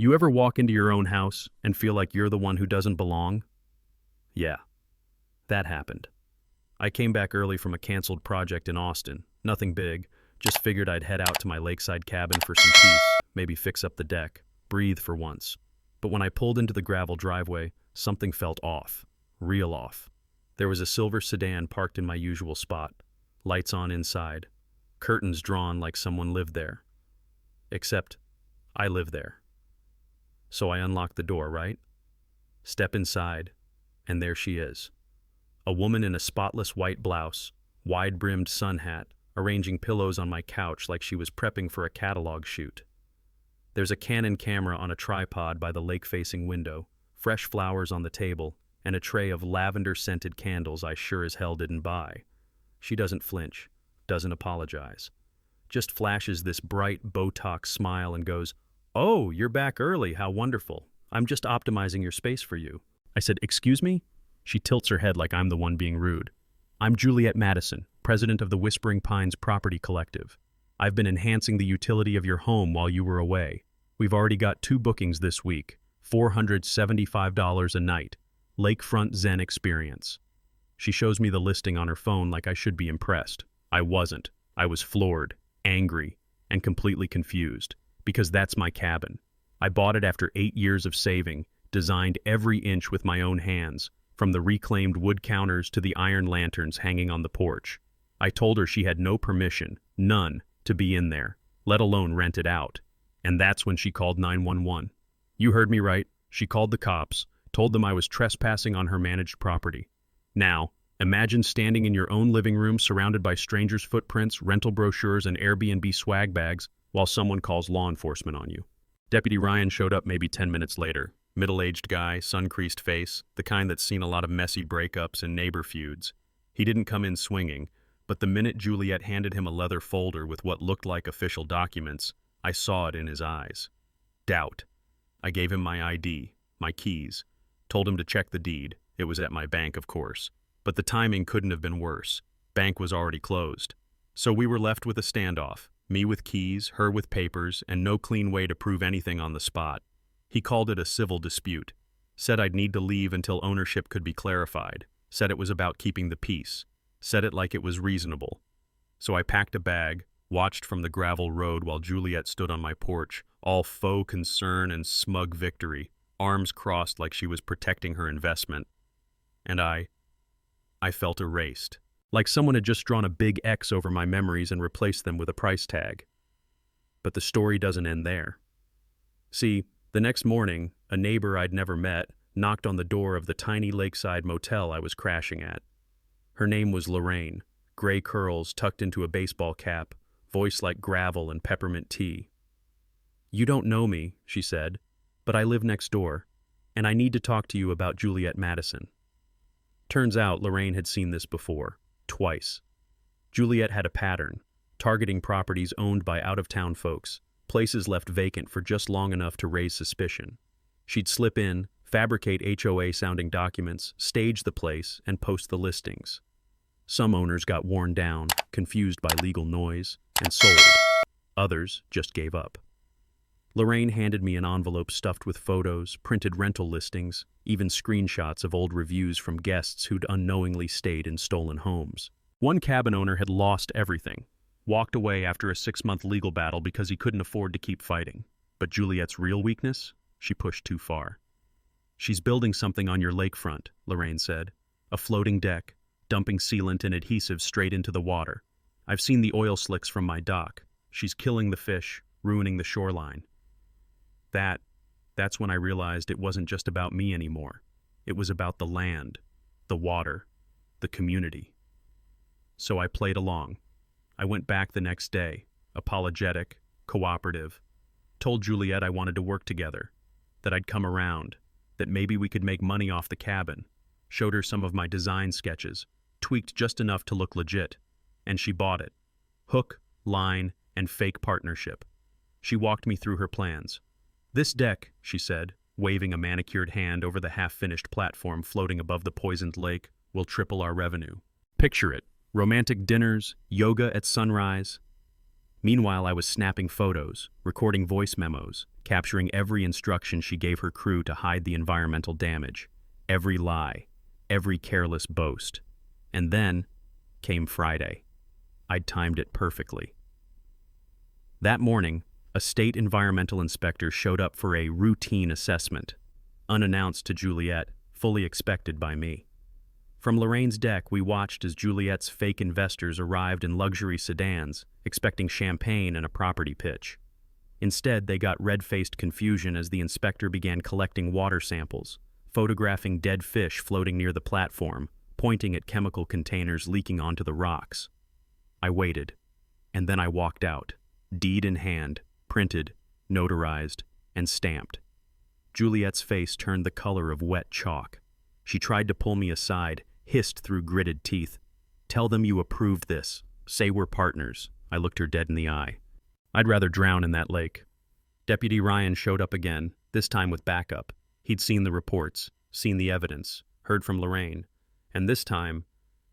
You ever walk into your own house and feel like you're the one who doesn't belong? Yeah, that happened. I came back early from a canceled project in Austin. Nothing big, just figured I'd head out to my lakeside cabin for some peace, maybe fix up the deck, breathe for once. But when I pulled into the gravel driveway, something felt off, real off. There was a silver sedan parked in my usual spot, lights on inside, curtains drawn like someone lived there. Except, I live there. So I unlock the door, right? Step inside, and there she is. A woman in a spotless white blouse, wide-brimmed sun hat, arranging pillows on my couch like she was prepping for a catalog shoot. There's a Canon camera on a tripod by the lake-facing window, fresh flowers on the table, and a tray of lavender-scented candles I sure as hell didn't buy. She doesn't flinch, doesn't apologize. Just flashes this bright Botox smile and goes, "Oh, you're back early, how wonderful. I'm just optimizing your space for you." I said, "Excuse me?" She tilts her head like I'm the one being rude. "I'm Juliet Madison, president of the Whispering Pines Property Collective. I've been enhancing the utility of your home while you were away. We've already got 2 bookings this week, $475 a night. Lakefront Zen Experience." She shows me the listing on her phone like I should be impressed. I wasn't. I was floored, angry, and completely confused, because that's my cabin. I bought it after 8 years of saving, designed every inch with my own hands, from the reclaimed wood counters to the iron lanterns hanging on the porch. I told her she had no permission, none, to be in there, let alone rent it out. And that's when she called 911. You heard me right. She called the cops, told them I was trespassing on her managed property. Now, imagine standing in your own living room surrounded by strangers' footprints, rental brochures, and Airbnb swag bags while someone calls law enforcement on you. Deputy Ryan showed up maybe 10 minutes later. Middle-aged guy, sun-creased face, the kind that's seen a lot of messy breakups and neighbor feuds. He didn't come in swinging, but the minute Juliet handed him a leather folder with what looked like official documents, I saw it in his eyes. Doubt. I gave him my ID, my keys, told him to check the deed. It was at my bank, of course. But the timing couldn't have been worse. Bank was already closed. So we were left with a standoff, me with keys, her with papers, and no clean way to prove anything on the spot. He called it a civil dispute, said I'd need to leave until ownership could be clarified, said it was about keeping the peace, said it like it was reasonable. So I packed a bag, watched from the gravel road while Juliet stood on my porch, all faux concern and smug victory, arms crossed like she was protecting her investment. And I felt erased, like someone had just drawn a big X over my memories and replaced them with a price tag. But the story doesn't end there. See, the next morning, a neighbor I'd never met knocked on the door of the tiny lakeside motel I was crashing at. Her name was Lorraine, gray curls tucked into a baseball cap, voice like gravel and peppermint tea. "You don't know me," she said, "but I live next door, and I need to talk to you about Juliet Madison." Turns out Lorraine had seen this before, twice. Juliet had a pattern, targeting properties owned by out-of-town folks, places left vacant for just long enough to raise suspicion. She'd slip in, fabricate HOA-sounding documents, stage the place, and post the listings. Some owners got worn down, confused by legal noise, and sold. Others just gave up. Lorraine handed me an envelope stuffed with photos, printed rental listings, even screenshots of old reviews from guests who'd unknowingly stayed in stolen homes. One cabin owner had lost everything, walked away after a 6-month legal battle because he couldn't afford to keep fighting. But Juliet's real weakness? She pushed too far. "She's building something on your lakefront," Lorraine said. "A floating deck, dumping sealant and adhesive straight into the water. I've seen the oil slicks from my dock. She's killing the fish, ruining the shoreline." That's when I realized it wasn't just about me anymore. It was about the land, the water, the community. So I played along. I went back the next day, apologetic, cooperative, told Juliet I wanted to work together, that I'd come around, that maybe we could make money off the cabin, showed her some of my design sketches, tweaked just enough to look legit, and she bought it. Hook, line, and fake partnership. She walked me through her plans. "This deck," she said, waving a manicured hand over the half-finished platform floating above the poisoned lake, "will triple our revenue. Picture it. Romantic dinners, yoga at sunrise." Meanwhile, I was snapping photos, recording voice memos, capturing every instruction she gave her crew to hide the environmental damage, every lie, every careless boast. And then came Friday. I'd timed it perfectly. That morning, a state environmental inspector showed up for a routine assessment, unannounced to Juliet, fully expected by me. From Lorraine's deck, we watched as Juliet's fake investors arrived in luxury sedans, expecting champagne and a property pitch. Instead, they got red-faced confusion as the inspector began collecting water samples, photographing dead fish floating near the platform, pointing at chemical containers leaking onto the rocks. I waited, and then I walked out, deed in hand, printed, notarized, and stamped. Juliet's face turned the color of wet chalk. She tried to pull me aside, hissed through gritted teeth. "Tell them you approved this. Say we're partners." I looked her dead in the eye. "I'd rather drown in that lake." Deputy Ryan showed up again, this time with backup. He'd seen the reports, seen the evidence, heard from Lorraine. And this time,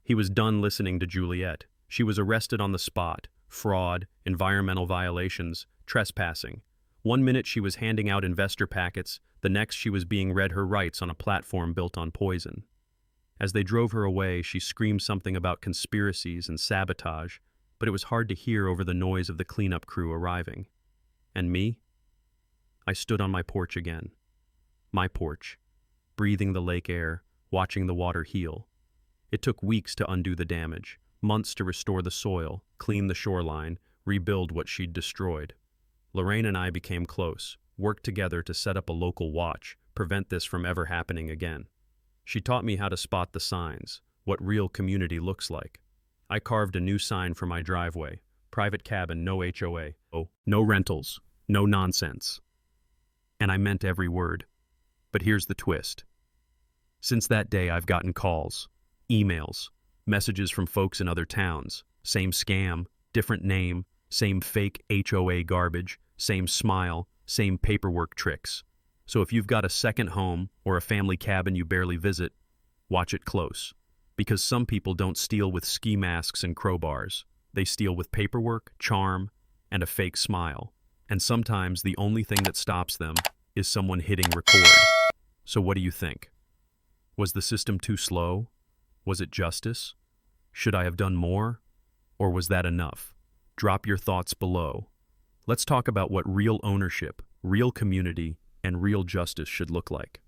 he was done listening to Juliet. She was arrested on the spot. Fraud, environmental violations, trespassing. One minute she was handing out investor packets, the next she was being read her rights on a platform built on poison. As they drove her away, she screamed something about conspiracies and sabotage, but it was hard to hear over the noise of the cleanup crew arriving. And me? I stood on my porch again. My porch, breathing the lake air, watching the water heal. It took weeks to undo the damage, months to restore the soil, clean the shoreline, rebuild what she'd destroyed. Lorraine and I became close, worked together to set up a local watch, prevent this from ever happening again. She taught me how to spot the signs, what real community looks like. I carved a new sign for my driveway, private cabin, no HOA, no rentals, no nonsense. And I meant every word. But here's the twist. Since that day, I've gotten calls, emails, messages from folks in other towns. Same scam, different name, same fake HOA garbage, same smile, same paperwork tricks. So if you've got a second home or a family cabin you barely visit, watch it close. Because some people don't steal with ski masks and crowbars. They steal with paperwork, charm, and a fake smile. And sometimes the only thing that stops them is someone hitting record. So what do you think? Was the system too slow? Was it justice? Should I have done more? Or was that enough? Drop your thoughts below. Let's talk about what real ownership, real community, and real justice should look like.